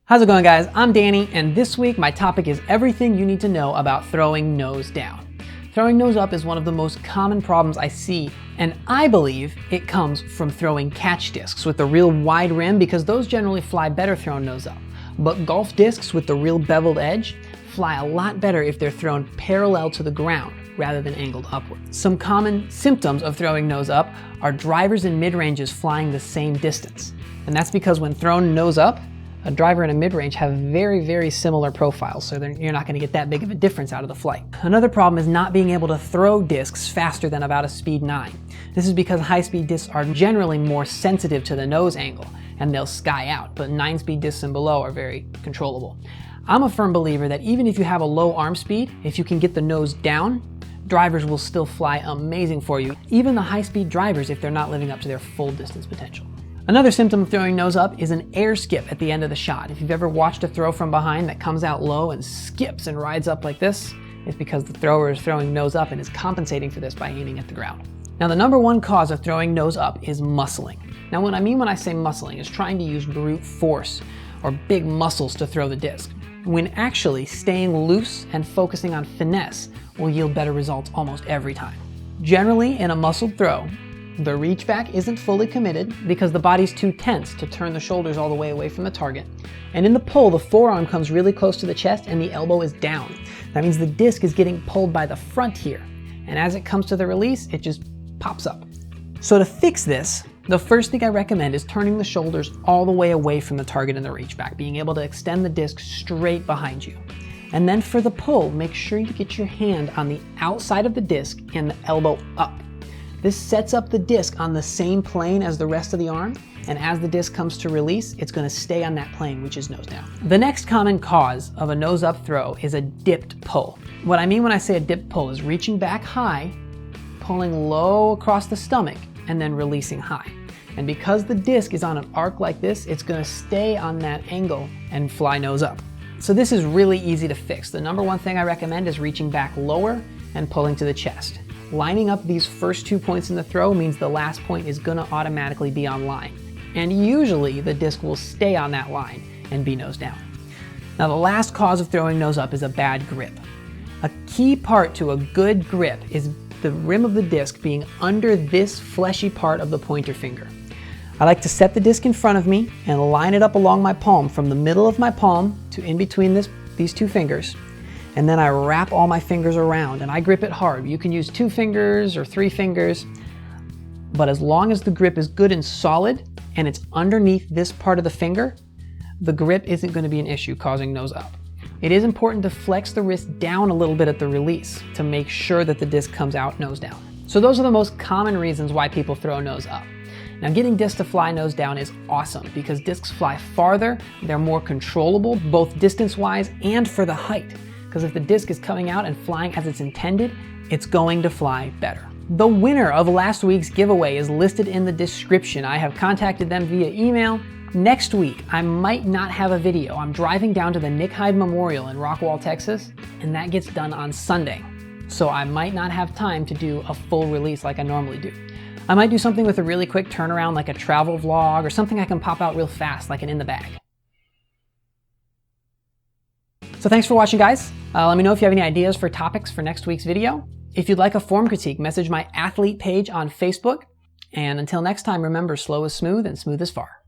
How's it going, guys? I'm Danny, and this week my topic is everything you need to know about throwing nose down. Throwing nose up is one of the most common problems I see, and I believe it comes from throwing catch discs with the real wide rim because those generally fly better thrown nose up. But golf discs with the real beveled edge fly a lot better if they're thrown parallel to the ground rather than angled upward. Some common symptoms of throwing nose up are drivers and mid-ranges flying the same distance. And that's because when thrown nose up, a driver and a mid-range have very similar profiles, so you're not going to get that big of a difference out of the flight. Another problem is not being able to throw discs faster than about a speed 9. This is because high-speed discs are generally more sensitive to the nose angle, and they'll sky out, but 9-speed discs and below are very controllable. I'm a firm believer that even if you have a low arm speed, if you can get the nose down, drivers will still fly amazing for you, even the high-speed drivers if they're not living up to their full distance potential. Another symptom of throwing nose up is an air skip at the end of the shot. If you've ever watched a throw from behind that comes out low and skips and rides up like this, it's because the thrower is throwing nose up and is compensating for this by aiming at the ground. Now, the number one cause of throwing nose up is muscling. Now, what I mean when I say muscling is trying to use brute force or big muscles to throw the disc, when actually staying loose and focusing on finesse will yield better results almost every time. Generally, in a muscled throw, the reachback isn't fully committed because the body's too tense to turn the shoulders all the way away from the target. And in the pull, the forearm comes really close to the chest and the elbow is down. That means the disc is getting pulled by the front here. And as it comes to the release, it just pops up. So to fix this, the first thing I recommend is turning the shoulders all the way away from the target in the reachback, being able to extend the disc straight behind you. And then for the pull, make sure you get your hand on the outside of the disc and the elbow up. This sets up the disc on the same plane as the rest of the arm, and as the disc comes to release, it's going to stay on that plane, which is nose down. The next common cause of a nose up throw is a dipped pull. What I mean when I say a dipped pull is reaching back high, pulling low across the stomach, and then releasing high. And because the disc is on an arc like this, it's going to stay on that angle and fly nose up. So this is really easy to fix. The number one thing I recommend is reaching back lower and pulling to the chest. Lining up these first 2 points in the throw means the last point is going to automatically be on line. And usually the disc will stay on that line and be nose down. Now, the last cause of throwing nose up is a bad grip. A key part to a good grip is the rim of the disc being under this fleshy part of the pointer finger. I like to set the disc in front of me and line it up along my palm from the middle of my palm to in between these two fingers. And then I wrap all my fingers around and I grip it hard. You can use 2 fingers or 3 fingers, but as long as the grip is good and solid and it's underneath this part of the finger, the grip isn't going to be an issue causing nose up. It is important to flex the wrist down a little bit at the release to make sure that the disc comes out nose down. So those are the most common reasons why people throw nose up. Now, getting discs to fly nose down is awesome because discs fly farther, they're more controllable, both distance-wise and for the height. Because if the disc is coming out and flying as it's intended, it's going to fly better. The winner of last week's giveaway is listed in the description. I have contacted them via email. Next week, I might not have a video. I'm driving down to the Nick Hyde Memorial in Rockwall, Texas, and that gets done on Sunday. So I might not have time to do a full release like I normally do. I might do something with a really quick turnaround like a travel vlog or something I can pop out real fast like an in the bag. So thanks for watching, guys. Let me know if you have any ideas for topics for next week's video. If you'd like a form critique, message my athlete page on Facebook. And until next time, remember, slow is smooth and smooth is far.